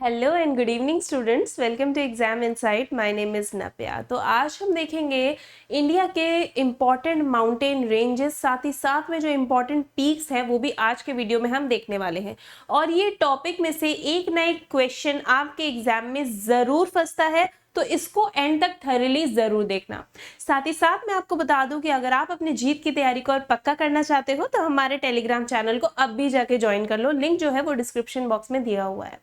Hello and good evening students, welcome to exam insight. My name is Navya. तो आज हम देखेंगे इंडिया के इम्पॉर्टेंट माउंटेन रेंजेस, साथ ही साथ में जो इम्पॉर्टेंट पीक्स हैं वो भी आज के वीडियो में हम देखने वाले हैं। और ये टॉपिक में से एक ना एक क्वेश्चन आपके एग्जाम में ज़रूर फंसता है, तो इसको एंड तक थॉरली ज़रूर देखना। साथ ही साथ मैं आपको बता दूं कि अगर आप अपनी जीत की तैयारी को और पक्का करना चाहते हो तो हमारे टेलीग्राम चैनल को अब भी जाके ज्वाइन कर लो। लिंक जो है वो डिस्क्रिप्शन बॉक्स में दिया हुआ है।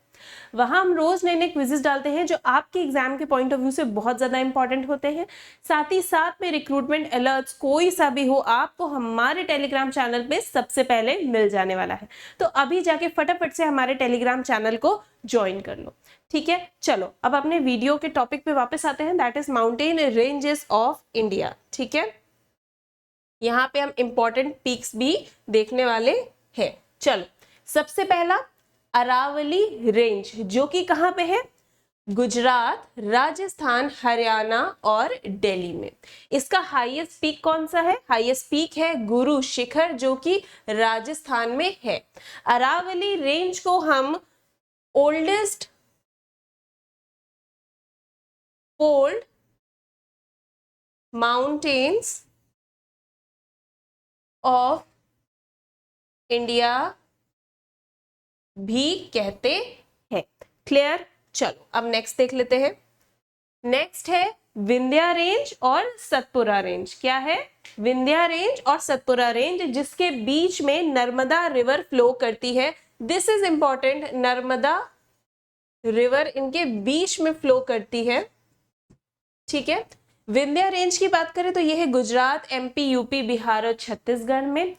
वहां हम रोज नए नए क्विजेस डालते हैं जो आपके एग्जाम के पॉइंट ऑफ व्यू से बहुत ज्यादा इंपॉर्टेंट होते हैं। साथ ही साथ में रिक्रूटमेंट अलर्ट्स कोई सा भी हो आपको हमारे टेलीग्राम चैनल पे सबसे पहले मिल जाने वाला है। तो अभी जाके फटाफट से हमारे टेलीग्राम चैनल को ज्वाइन कर लो। ठीक है, चलो अब अपने वीडियो के टॉपिक पे वापस आते हैं, that is mountain ranges of India. ठीक है, यहाँ पे हम इंपॉर्टेंट पीक्स भी देखने वाले हैं। चलो, सबसे पहला अरावली रेंज, जो कि कहाँ पे है? गुजरात, राजस्थान, हरियाणा और दिल्ली में। इसका हाईएस्ट पीक कौन सा है? हाईएस्ट पीक है गुरु शिखर, जो कि राजस्थान में है। अरावली रेंज को हम oldest cold mountains of India भी कहते हैं। क्लियर? चलो अब नेक्स्ट देख लेते हैं। नेक्स्ट है विंध्या रेंज और सतपुरा रेंज। क्या है? विंध्या रेंज और सतपुरा रेंज, जिसके बीच में नर्मदा रिवर फ्लो करती है। This is important, Narmada river इनके बीच में फ्लो करती है। ठीक है, विंध्या रेंज की बात करें तो यह है गुजरात, एमपी, यूपी, बिहार और छत्तीसगढ़ में।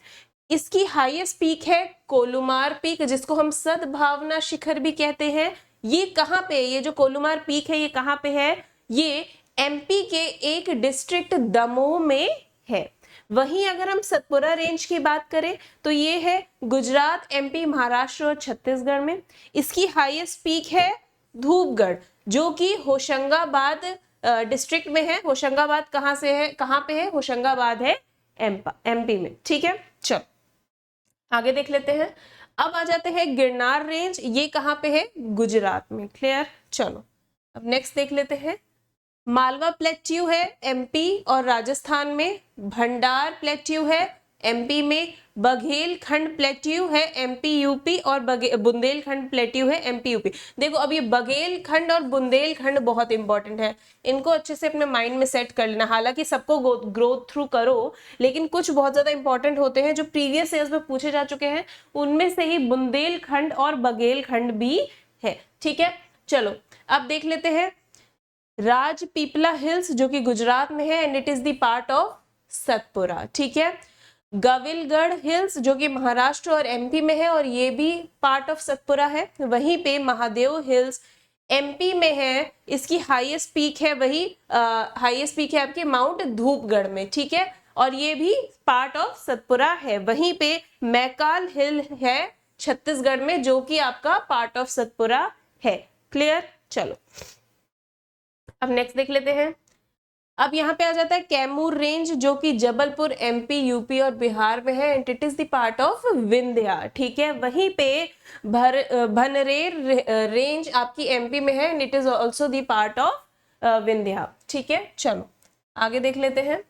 इसकी हाईएस्ट पीक है कोलुमार पीक, जिसको हम सद्भावना शिखर भी कहते हैं। ये कहाँ पे? ये जो कोलुमार पीक है ये कहाँ पे है? ये एमपी के एक डिस्ट्रिक्ट दमोह में है। वहीं अगर हम सतपुरा रेंज की बात करें तो ये है गुजरात, एमपी, महाराष्ट्र और छत्तीसगढ़ में। इसकी हाईएस्ट पीक है धूपगढ़, जो कि होशंगाबाद डिस्ट्रिक्ट में है। होशंगाबाद कहाँ से है? कहाँ पे है? होशंगाबाद है एमपी में। ठीक है, चलो आगे देख लेते हैं। अब आ जाते हैं गिरनार रेंज, ये कहाँ पे है? गुजरात में। क्लियर? चलो अब नेक्स्ट देख लेते हैं। मालवा प्लेट्यू है एमपी और राजस्थान में। भंडार प्लेट्यू है एमपी में। बघेलखंड प्लेट्यू है एमपी यूपी और बुंदेलखंड प्लेट्यू है एमपी यूपी। देखो अब ये बघेलखंड और बुंदेलखंड बहुत इंपॉर्टेंट है, इनको अच्छे से अपने माइंड में सेट कर लेना। हालांकि सबको ग्रो थ्रू करो, लेकिन कुछ बहुत ज्यादा इंपॉर्टेंट होते हैं जो प्रीवियस ईयर्स में पूछे जा चुके हैं। उनमें से ही बुंदेलखंड और बघेलखंड भी है। ठीक है, चलो अब देख लेते हैं राजपीपला हिल्स, जो कि गुजरात में है and it is the part of Satpura. ठीक है, गविलगढ़ हिल्स, जो कि महाराष्ट्र और एमपी में है और ये भी पार्ट ऑफ सतपुरा है। वहीं पे महादेव हिल्स एमपी में है। इसकी हाईएस्ट पीक है वही हाईएस्ट पीक है आपके माउंट धूपगढ़ में। ठीक है, और ये भी पार्ट ऑफ सतपुरा है। वहीं पे मैकाल हिल है छत्तीसगढ़ में, जो कि आपका पार्ट ऑफ सतपुरा है। क्लियर? चलो अब नेक्स्ट देख लेते हैं। अब यहाँ पे आ जाता है कैमूर रेंज, जो कि जबलपुर, एमपी, यूपी और बिहार में है and it is the part of Vindhya. ठीक है, वहीं पे भनरेर रेंज आपकी एमपी में है and it is also the part of Vindhya. ठीक है, चलो आगे देख लेते हैं।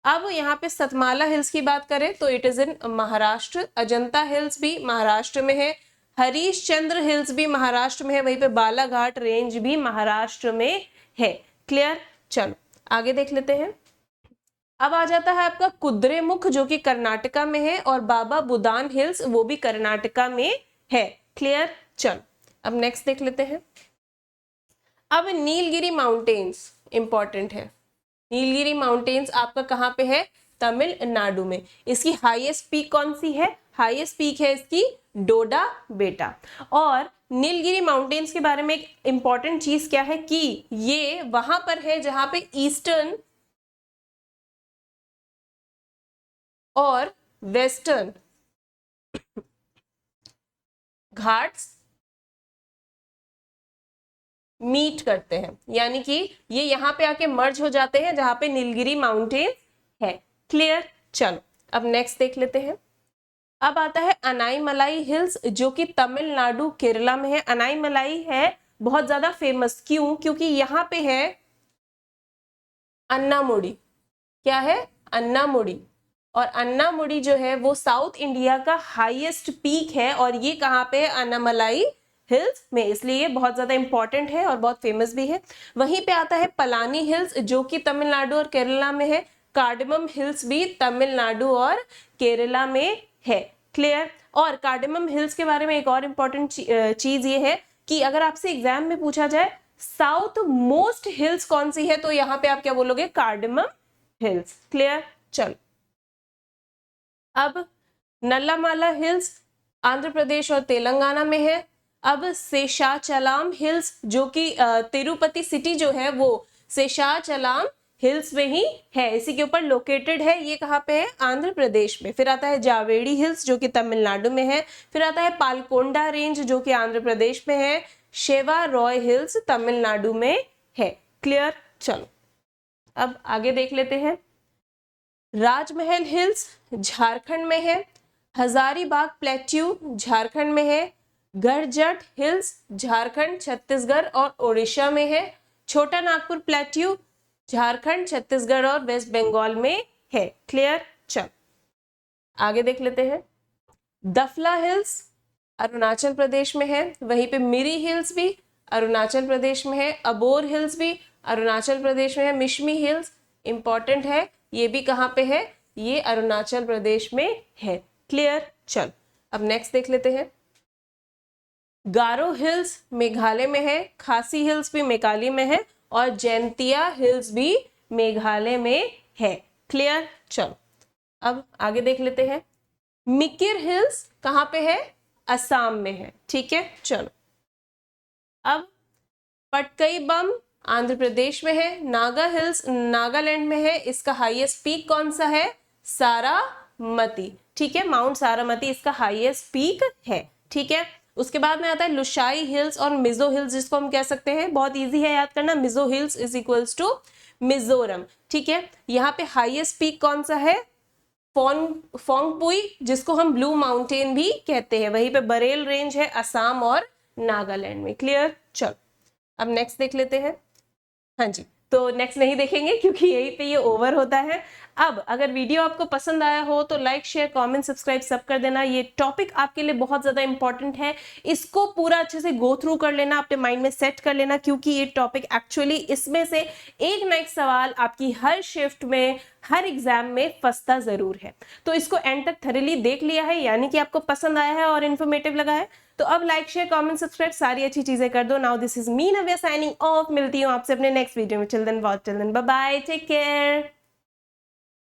अब यहाँ पे सतमाला हिल्स की बात करें तो it is in Maharashtra. Ajanta hills भी महाराष्ट्र में है। हरीशचंद्र हिल्स भी महाराष्ट्र में है। वहीं पे बालाघाट रेंज भी महाराष्ट्र में है। क्लियर? चलो आगे देख लेते हैं। अब आ जाता है आपका कुद्रेमुख, जो कि कर्नाटका में है, और बाबा बुदान हिल्स वो भी कर्नाटका में है। क्लियर? चलो अब नेक्स्ट देख लेते हैं। अब नीलगिरी माउंटेन्स इंपॉर्टेंट है। नीलगिरी माउंटेन्स आपका कहाँ पे है? तमिलनाडु में। इसकी हाईएस्ट पीक कौन सी है? हाईएस्ट पीक है इसकी डोडा बेटा। और नीलगिरी माउंटेन्स के बारे में एक इंपॉर्टेंट चीज क्या है कि ये वहां पर है जहां पे ईस्टर्न और वेस्टर्न घाट्स मीट करते हैं, यानी कि ये यहाँ पे आके मर्ज हो जाते हैं जहां पे नीलगिरी माउंटेन है। क्लियर? चलो अब नेक्स्ट देख लेते हैं। अब आता है अनाईमलाई हिल्स, जो कि तमिलनाडु केरला में है। अनाईमलाई है बहुत ज्यादा फेमस, क्यों? क्योंकि यहाँ पे है अन्नामुडी। क्या है? अन्नामुडी। और अन्नामुडी जो है वो साउथ इंडिया का हाईएस्ट पीक है, और ये कहाँ पे है? अन्नामलाई हिल्स में, इसलिए ये बहुत ज्यादा इंपॉर्टेंट है और बहुत फेमस भी है। वहीं पे आता है पलानी हिल्स, जो कि तमिलनाडु और केरला में है। कार्डमम हिल्स भी तमिलनाडु और केरला में है। क्लियर? और कार्डमम हिल्स के बारे में एक और इम्पॉर्टेंट चीज ये है कि अगर आपसे एग्जाम में पूछा जाए साउथ मोस्ट हिल्स कौन सी है, तो यहाँ पे आप क्या बोलोगे? Cardamom hills. क्लियर? चलो, अब नल्लामाला हिल्स आंध्र प्रदेश और तेलंगाना में है। अब शेषाचलम हिल्स, जो कि तिरुपति सिटी जो है वो शेषाचलम हिल्स में ही है, इसी के ऊपर लोकेटेड है। ये कहाँ पे है? आंध्र प्रदेश में। फिर आता है जावेड़ी हिल्स, जो कि तमिलनाडु में है। फिर आता है पालकोंडा रेंज, जो कि आंध्र प्रदेश में है। शेवा रॉय हिल्स तमिलनाडु में है। क्लियर? चलो, अब आगे देख लेते हैं। राजमहल हिल्स झारखंड में है। हजारीबाग प्लेट्यू झारखंड में है। गरजट हिल्स झारखंड, छत्तीसगढ़ और ओडिशा में है। छोटा नागपुर प्लेट्यू झारखंड, छत्तीसगढ़ और वेस्ट बंगाल में है। क्लियर? चल आगे देख लेते हैं। दफला हिल्स अरुणाचल प्रदेश में है। वहीं पे मिरी हिल्स भी अरुणाचल प्रदेश में है। अबोर हिल्स भी अरुणाचल प्रदेश में है। मिशमी हिल्स इंपॉर्टेंट है, ये भी कहाँ पे है? ये अरुणाचल प्रदेश में है। क्लियर? चल अब नेक्स्ट देख लेते हैं। गारो हिल्स मेघालय में है। खासी हिल्स भी मेघालय में है। और जैंतिया हिल्स भी मेघालय में है। क्लियर? चलो अब आगे देख लेते हैं। मिकिर हिल्स कहाँ पे है? असम में है। ठीक है, चलो अब पटकई बम आंध्र प्रदेश में है। नागा हिल्स नागालैंड में है। इसका हाईएस्ट पीक कौन सा है? सारामती। ठीक है, माउंट सारामती इसका हाईएस्ट पीक है। ठीक है, उसके बाद में आता है लुशाई हिल्स और मिजो हिल्स, जिसको हम कह सकते हैं, बहुत इजी है याद करना, Mizo hills is equals to Mizoram. ठीक है, यहाँ पे हाईएस्ट पीक कौन सा है? फोंगपुई, जिसको हम ब्लू माउंटेन भी कहते हैं। वहीं पे बरेल रेंज है असम और नागालैंड में। क्लियर? चलो अब नेक्स्ट देख लेते हैं। हाँ जी, तो नेक्स्ट नहीं देखेंगे क्योंकि यहीं पे ये ओवर होता है। अब अगर वीडियो आपको पसंद आया हो तो लाइक शेयर कमेंट सब्सक्राइब सब कर देना। ये टॉपिक आपके लिए बहुत ज्यादा इंपॉर्टेंट है, इसको पूरा अच्छे से गो थ्रू कर लेना, अपने माइंड में सेट कर लेना, क्योंकि ये टॉपिक एक्चुअली इसमें से एक ना एक सवाल आपकी हर शिफ्ट में हर एग्जाम में फंसता जरूर है। तो इसको एंड तक थॉरली देख लिया है, यानी कि आपको पसंद आया है और इन्फॉर्मेटिव लगा है, तो अब लाइक शेयर कमेंट सब्सक्राइब सारी अच्छी चीजें कर दो। Now this is me Navya signing off. मिलती हूँ आपसे अपने नेक्स्ट वीडियो में। Till then bye bye, take care.